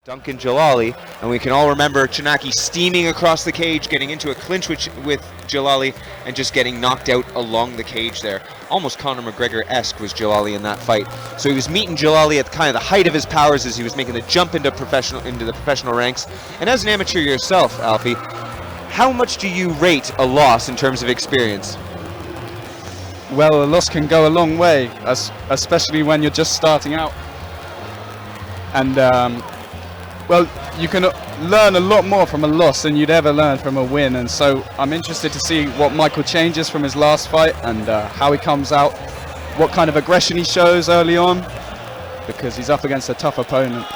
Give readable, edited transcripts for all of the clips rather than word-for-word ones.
Duncan Jalali, and we can all remember Chocknacki steaming across the cage, getting into a clinch with Jalali, and just getting knocked out along the cage there. Almost Conor McGregor-esque was Jalali in that fight. So he was meeting Jalali at kind of the height of his powers as he was making the jump into the professional ranks. And as an amateur yourself, Alfie, how much do you rate a loss in terms of experience? Well, a loss can go a long way, especially when you're just starting out. And well, you can learn a lot more from a loss than you'd ever learn from a win, and so I'm interested to see what Michael changes from his last fight and how he comes out, what kind of aggression he shows early on, because he's up against a tough opponent.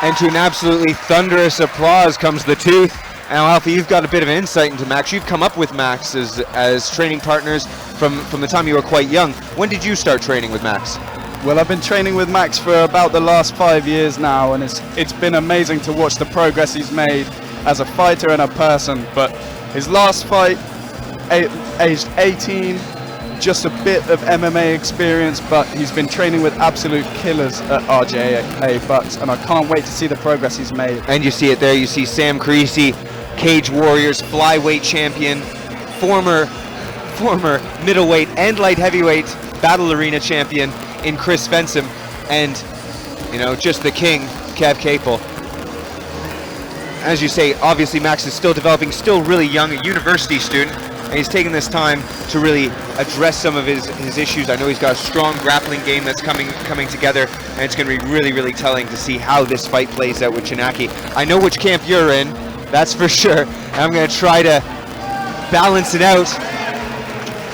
And to an absolutely thunderous applause comes the Tooth. Now, Alfie, you've got a bit of insight into Max. You've come up with Max as training partners from the time you were quite young. When did you start training with Max? Well, I've been training with Max for about the last 5 years now, and it's been amazing to watch the progress he's made as a fighter and a person. But his last fight, aged 18, just a bit of MMA experience, but he's been training with absolute killers at RJA Bucks, and I can't wait to see the progress he's made. And you see it there. You see Sam Creasy, Cage Warriors flyweight champion, former middleweight and light heavyweight battle arena champion in Chris Fensom, and you know, just the king, Kev Capel. As you say, obviously Max is still developing, still really young, a university student, and he's taking this time to really address some of his issues. I know he's got a strong grappling game that's coming together, and it's going to be really, really telling to see how this fight plays out with Chocknacki. I know which camp you're in, that's for sure, and I'm going to try to balance it out.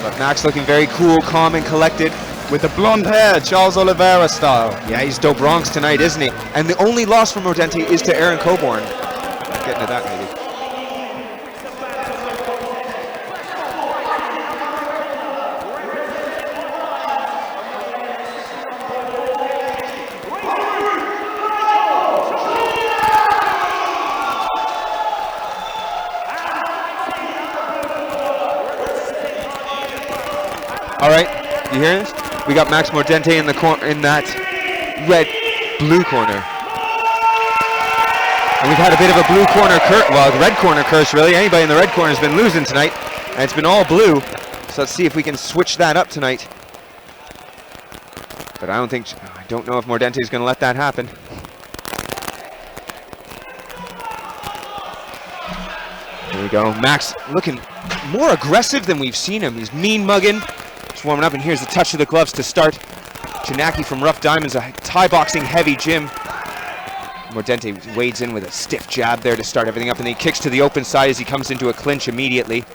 But Max looking very cool, calm, and collected. With the blonde hair, Charles Oliveira style. Yeah, he's dope Bronx tonight, isn't he? And the only loss from Mordente is to Aaron Coburn. Getting to that maybe. All right, you hear this? We got Max Mordente in that red-blue corner. And we've had a bit of a blue corner red corner curse really. Anybody in the red corner has been losing tonight, and it's been all blue. So let's see if we can switch that up tonight. But I don't know if Mordente is going to let that happen. There we go. Max looking more aggressive than we've seen him. He's mean mugging. Just warming up, and here's the touch of the gloves to start. Chocknacki from Rough Diamonds, a Thai boxing heavy gym. Mordente wades in with a stiff jab there to start everything up, and then he kicks to the open side as he comes into a clinch immediately.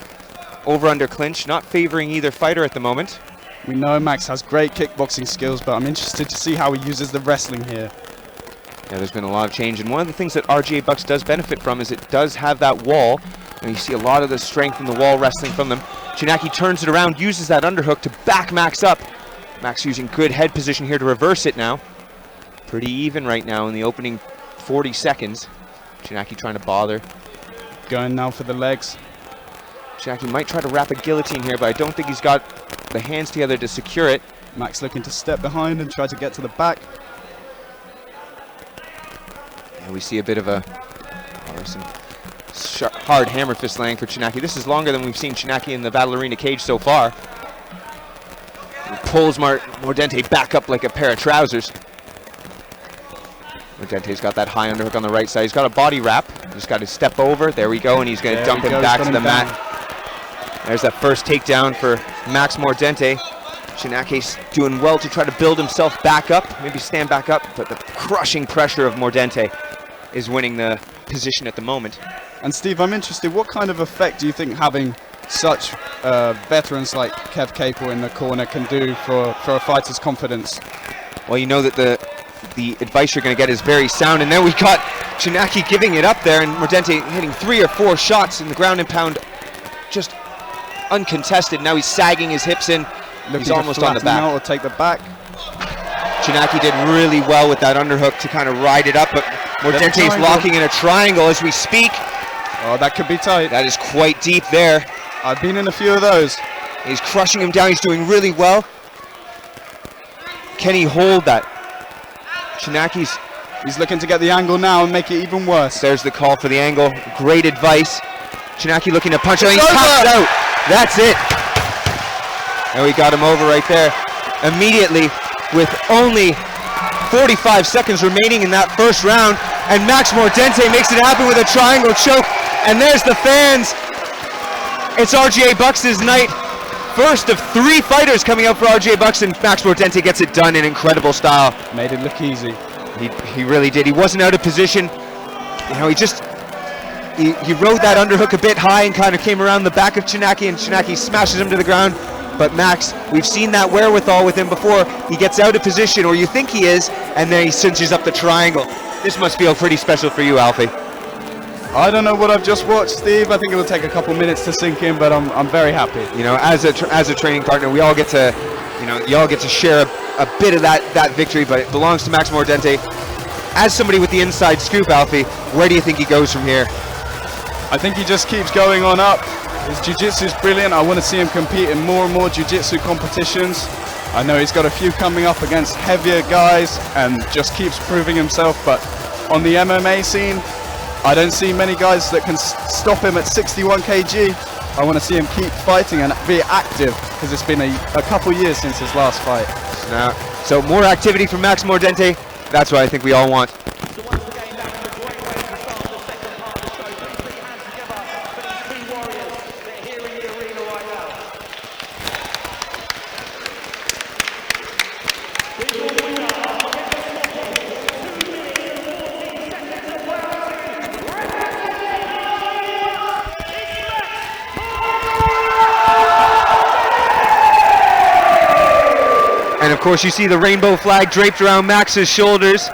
Over-under clinch, not favoring either fighter at the moment. We know Max has great kickboxing skills, but I'm interested to see how he uses the wrestling here. Yeah, there's been a lot of change, and one of the things that RGA Bucks does benefit from is it does have that wall, and you see a lot of the strength in the wall wrestling from them. Chocknacki turns it around, uses that underhook to back Max up. Max using good head position here to reverse it now. Pretty even right now in the opening 40 seconds. Chocknacki trying to bother. Going now for the legs. Chocknacki might try to wrap a guillotine here, but I don't think he's got the hands together to secure it. Max looking to step behind and try to get to the back. And we see a bit of some hard hammer fist laying for Chocknacki. This is longer than we've seen Chocknacki in the Battle Arena cage so far. He pulls Mordente back up like a pair of trousers. Mordente's got that high underhook on the right side. He's got a body wrap. Just got to step over. There we go, and he's going to dump him back to the mat. There's that first takedown for Max Mordente. Chocknacki's doing well to try to build himself back up, maybe stand back up, but the crushing pressure of Mordente is winning the position at the moment. And Steve, I'm interested, what kind of effect do you think having such veterans like Kev Capel in the corner can do for a fighter's confidence? Well, you know that the advice you're going to get is very sound, and then we got Chocknacki giving it up there, and Mordente hitting 3 or 4 shots in the ground and pound, just uncontested. Now he's sagging his hips in. He's almost on the back. Or take the back. Chocknacki did really well with that underhook to kind of ride it up, but Mordente's locking in a triangle as we speak. Oh, that could be tight. That is quite deep there. I've been in a few of those. He's crushing him down. He's doing really well. Can he hold that? Chocknacki's... He's looking to get the angle now and make it even worse. There's the call for the angle. Great advice. Chocknacki looking to punch. He's over. tapped out. That's it. And we got him over right there. Immediately, with only 45 seconds remaining in that first round, and Max Mordente makes it happen with a triangle choke. And there's the fans. It's RGA Bucks' night. First of 3 fighters coming out for RGA Bucks, and Max Mordente gets it done in incredible style. Made it look easy. He really did. He wasn't out of position. You know, he rode that underhook a bit high and kind of came around the back of Chocknacki, and Chocknacki smashes him to the ground. But Max, we've seen that wherewithal with him before. He gets out of position, or you think he is, and then he cinches up the triangle. This must feel pretty special for you, Alfie. I don't know what I've just watched, Steve. I think it will take a couple minutes to sink in, but I'm very happy. You know, as a training partner, we all get to, you know, you all get to share a bit of that victory, but it belongs to Max Mordente. As somebody with the inside scoop, Alfie, where do you think he goes from here? I think he just keeps going on up. His jiu-jitsu is brilliant. I want to see him compete in more and more jiu-jitsu competitions. I know he's got a few coming up against heavier guys and just keeps proving himself, but on the MMA scene, I don't see many guys that can stop him at 61 kg. I want to see him keep fighting and be active, because it's been a couple years since his last fight. So more activity from Max Mordente. That's what I think we all want. And of course you see the rainbow flag draped around Max's shoulders.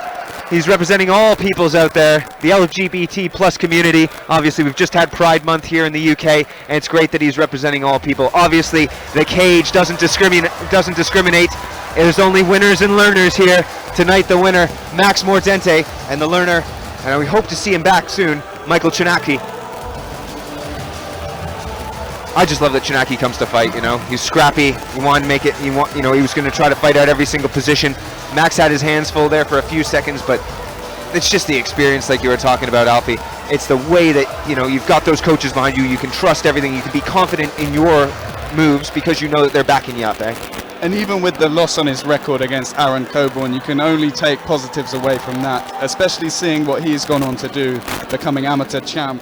He's representing all peoples out there, the LGBT plus community. Obviously we've just had Pride Month here in the UK, and it's great that he's representing all people. Obviously the cage doesn't discriminate. There's only winners and learners here. Tonight the winner, Max Mordente, and the learner, and we hope to see him back soon, Michael Chocknacki. I just love that Chocknacki comes to fight, you know. He's scrappy, he wanted to make it, he was going to try to fight out every single position. Max had his hands full there for a few seconds, but it's just the experience like you were talking about, Alfie. It's the way that, you know, you've got those coaches behind you, you can trust everything, you can be confident in your moves because you know that they're backing you up, eh? And even with the loss on his record against Aaron Coburn, you can only take positives away from that, especially seeing what he's gone on to do, becoming amateur champ.